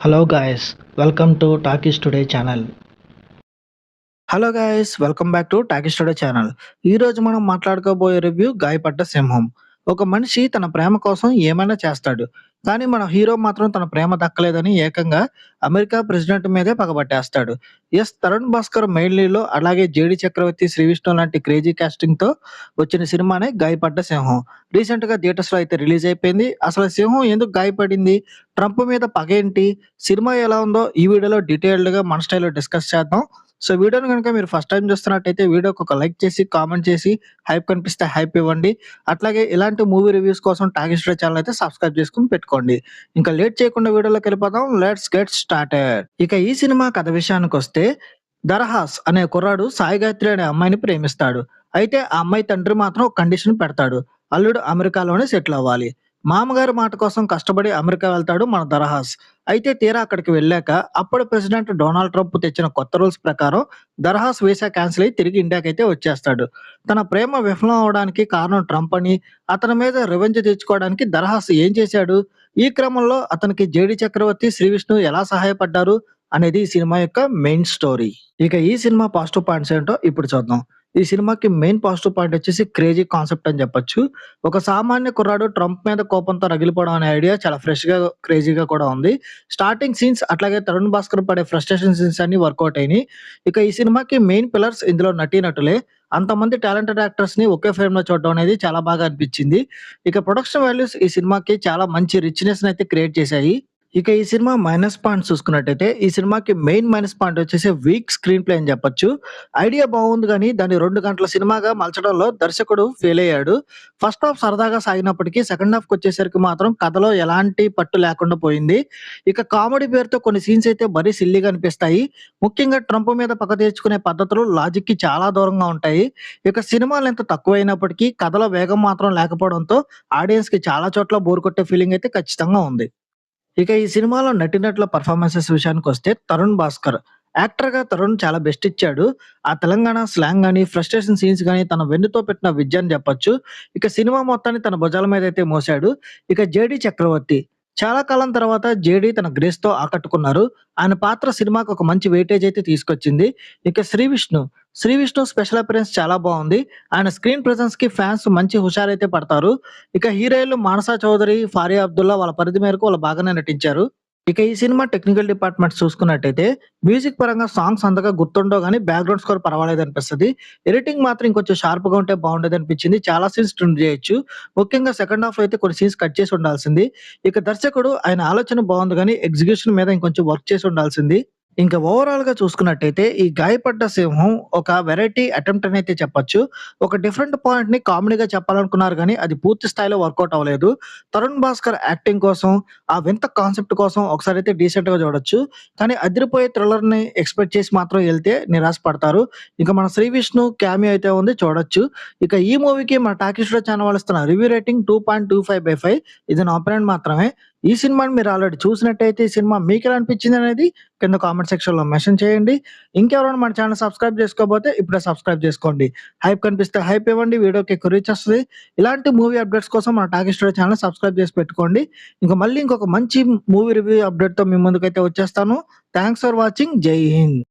Hello guys, welcome to Talkies Today channel. Hello guys welcome back to talkie studio channel. ఈ రోజు మనం మాట్లాడుకోబోయే review గాయపడ్డ సింహం. ఒక మనిషి తన ప్రేమ కోసం ఏమైనా చేస్తాడు, కానీ మన హీరో మాత్రం తన ప్రేమ దక్కలేదని ఏకంగా అమెరికా ప్రెసిడెంట్ మీదే పగబట్టేస్తాడు. తరుణ్ భాస్కర్ మెయిన్ లీడ్లో, అలాగే జేడి చక్రవర్తి, శ్రీ విష్ణు లాంటి క్రేజీ కాస్టింగ్ తో వచ్చిన సినిమానే గాయపడ్డ సింహం. రీసెంట్ గా థియేటర్స్ లో అయితే రిలీజ్ అయిపోయింది. అసలు సింహం ఎందుకు గాయపడింది, ట్రంప్ మీద పగేంటి, సినిమా ఎలా ఉందో ఈ వీడియోలో డీటెయిల్డ్ గా మన స్టైల్లో డిస్కస్ చేద్దాం. సో వీడియోని గనుక మీరు ఫస్ట్ టైమ్ చూస్తున్నట్టయితే వీడియోకి ఒక లైక్ చేసి, కామెంట్ చేసి, హైప్ కనిపిస్తే హైప్ ఇవ్వండి. అట్లాగే ఇలాంటి మూవీ రివ్యూస్ కోసం టాకీ స్టూడియో ఛానల్ అయితే సబ్స్క్రైబ్ చేసుకొని పెట్టుకోండి. ఇంకా లేట్ చేయకుండా వీడియోలోకి వెళ్ళిపోదాం. Let's get started. ఇక ఈ సినిమా కథ విషయానికొస్తే, దరహాస్ అనే కుర్రాడు సాయి గాయత్రి అనే అమ్మాయిని ప్రేమిస్తాడు. అయితే ఆ అమ్మాయి తండ్రి మాత్రం ఒక కండిషన్ పెడతాడు. అల్లుడు అమెరికాలోనే సెటిల్ అవ్వాలి. మామగారి మాట కోసం కష్టపడి అమెరికా వెళ్తాడు మన దరహాస్. అయితే తీరా అక్కడికి వెళ్ళాక అప్పుడు ప్రెసిడెంట్ డొనాల్డ్ ట్రంప్ తెచ్చిన కొత్త రూల్స్ ప్రకారం దరహాస్ వీసా క్యాన్సిల్ అయ్యి తిరిగి ఇండియాకైతే వచ్చేస్తాడు. తన ప్రేమ విఫలం అవడానికి కారణం ట్రంప్ అని, అతని మీద రివెంజ్ తెచ్చుకోవడానికి దరహాస్ ఏం చేశాడు, ఈ క్రమంలో అతనికి జేడి చక్రవర్తి, శ్రీ విష్ణు ఎలా సహాయపడ్డారు అనేది ఈ సినిమా యొక్క మెయిన్ స్టోరీ. ఇక ఈ సినిమా పాజిటివ్ పాయింట్స్ ఏంటో ఇప్పుడు చూద్దాం. ఈ సినిమాకి మెయిన్ పాజిటివ్ పాయింట్ వచ్చేసి క్రేజీ కాన్సెప్ట్ అని చెప్పొచ్చు. ఒక సామాన్య కుర్రాడు ట్రంప్ మీద కోపంతో రగిలిపోవడం అనే ఐడియా చాలా ఫ్రెష్ గా, క్రేజీగా కూడా ఉంది. స్టార్టింగ్ సీన్స్ అట్లాగే తరుణ్ భాస్కర్ పడే ఫ్రస్ట్రేషన్ సీన్స్ అన్ని వర్కౌట్ అయినాయి. ఇక ఈ సినిమాకి మెయిన్ పిల్లర్స్ ఇందులో నటీనటులే. అంతమంది టాలెంటెడ్ యాక్టర్స్ ని ఒకే ఫ్రేమ్ లో చూడడం అనేది చాలా బాగా అనిపించింది. ఇక ప్రొడక్షన్ వాల్యూస్ ఈ సినిమాకి చాలా మంచి రిచ్‌నెస్ అయితే క్రియేట్ చేశాయి. ఇక ఈ సినిమా మైనస్ పాయింట్స్ చూసుకున్నట్టయితే, ఈ సినిమాకి మెయిన్ మైనస్ పాయింట్ వచ్చేసి వీక్ స్క్రీన్ ప్లే అని చెప్పొచ్చు. ఐడియా బాగుంది గానీ దాన్ని 2 గంటల సినిమాగా మలచడంలో దర్శకుడు ఫెయిల్ అయ్యాడు. ఫస్ట్ హాఫ్ సరదాగా సాగినప్పటికీ సెకండ్ హాఫ్‌కి వచ్చేసరికి మాత్రం కథలో ఎలాంటి పట్టు లేకుండా పోయింది. ఇక కామెడీ పేరుతో కొన్ని సీన్స్ అయితే మరీ సిల్లీగా అనిపిస్తాయి. ముఖ్యంగా ట్రంప్ మీద పగ తీర్చుకునే పద్ధతులు లాజిక్‌కి చాలా దూరంగా ఉంటాయి. ఇక సినిమా లెంత్ తక్కువైనప్పటికీ కథలో వేగం మాత్రం లేకపోవడంతో ఆడియన్స్‌కి చాలా చోట్ల బోర్ కొట్టే ఫీలింగ్ అయితే ఖచ్చితంగా ఉంది. ఇక ఈ సినిమాలో నటీనటుల పెర్ఫార్మన్సెస్ విషయానికొస్తే, తరుణ్ భాస్కర్ యాక్టర్‌గా తరుణ్ చాలా బెస్ట్ ఇచ్చాడు. ఆ తెలంగాణ స్లాంగ్ గాని, ఫ్రస్ట్రేషన్ సీన్స్ గాని తన వెన్నుతో పెట్టిన విద్య అని చెప్పొచ్చు. ఇక సినిమా మొత్తాన్ని తన భుజాల మీదైతే మోసాడు. ఇక జేడీ చక్రవర్తి చాలా కాలం తర్వాత జేడీ తన గ్రేస్‌తో ఆకట్టుకున్నారు. ఆయన పాత్ర సినిమాకి ఒక మంచి వెయిటేజ్ అయితే తీసుకొచ్చింది. ఇక శ్రీ విష్ణు స్పెషల్ అపియరెన్స్ చాలా బావుంది. ఆయన స్క్రీన్ ప్రెజెన్స్‌కి ఫ్యాన్స్ మంచి హుషారైతే పడతారు. ఇక హీరోయిన్‌లు మానస చౌదరి, ఫారియా అబ్దుల్లా వాళ్ళ పరిధి మేరకు వాళ్ళు బాగానే నటించారు. ఇక ఈ సినిమా టెక్నికల్ డిపార్ట్‌మెంట్స్ చూసుకున్నట్టయితే, మ్యూజిక్ పరంగా సాంగ్స్ అంతగా గుర్తుండవు గానీ బ్యాక్‌గ్రౌండ్ స్కోర్ పర్వాలేదనిపిస్తది. ఎడిటింగ్ మాత్రం ఇంకొంచెం షార్ప్‌గా ఉంటే బావుండేదనిపించింది. చాలా సీన్స్ ట్రిమ్ జేయొచ్చు. ముఖ్యంగా సెకండ్ హాఫ్‌లో అయితే కొన్ని సీన్స్ కట్ చేసి ఉండాల్సింది. ఇక దర్శకుడు ఆయన ఆలోచన బావుంది గానీ ఎగ్జిక్యూషన్ మీద ఇంకొంచెం వర్క్ చేసి ఉండాల్సింది. ఇంకా ఓవరాల్‌గా చూసుకున్నట్టయితే, ఈ గాయపడ్డ సింహం ఒక వెరైటీ అటెంప్ట్ అనైతే చెప్పొచ్చు. ఒక డిఫరెంట్ పాయింట్‌ని కామెడీగా చెప్పాలనుకున్నారు గానీ, అది పూర్తి స్థాయిలో వర్కౌట్ అవ్వలేదు. తరుణ్ భాస్కర్ యాక్టింగ్ కోసం, ఆ వింత కాన్సెప్ట్ కోసం ఒకసారైతే డీసెంట్‌గా చూడొచ్చు. కానీ అదిరిపోయే థ్రిల్లర్‌ని ఎక్స్‌పెక్ట్ చేసి మాత్రం ఎళ్తే నిరాశ పడతారు. ఇక మన 'శ్రీ విష్ణు' క్యామియో అయితే ఉంది, చూడొచ్చు. ఇక ఈ మూవీకి మన టాకీ స్టూడియో ఛానల్ వాళ్ళు ఇస్తున్న రివ్యూ రేటింగ్ 2.25/5. ఇది నా ఒపీనియన్ మాత్రమే. ఈ సినిమాని మీరు ఆల్రెడీ చూసినట్టయితే ఈ సినిమా మీకెలా అనిపించిందనేది కింద కామెంట్ సెక్షన్‌లో మెన్షన్ చేయండి. ఇంకెవరైనా మన ఛానెల్ సబ్స్క్రైబ్ చేసుకోకపోతే ఇప్పుడే సబ్స్క్రైబ్ చేసుకోండి. హైప్ కనిపిస్తే హైప్ ఇవ్వండి. వీడియోకి ఎక్కువ రీచ్ వస్తది. ఇలాంటి మూవీ అప్డేట్స్ కోసం మన టాకీ స్టూడియో ఛానెల్ సబ్స్క్రైబ్ చేసి పెట్టుకోండి. మళ్ళీ ఇంకొక మంచి మూవీ రివ్యూ అప్డేట్‌తో మీ ముందుకైతే వచ్చేస్తాను. Thanks for watching. జై హింద్.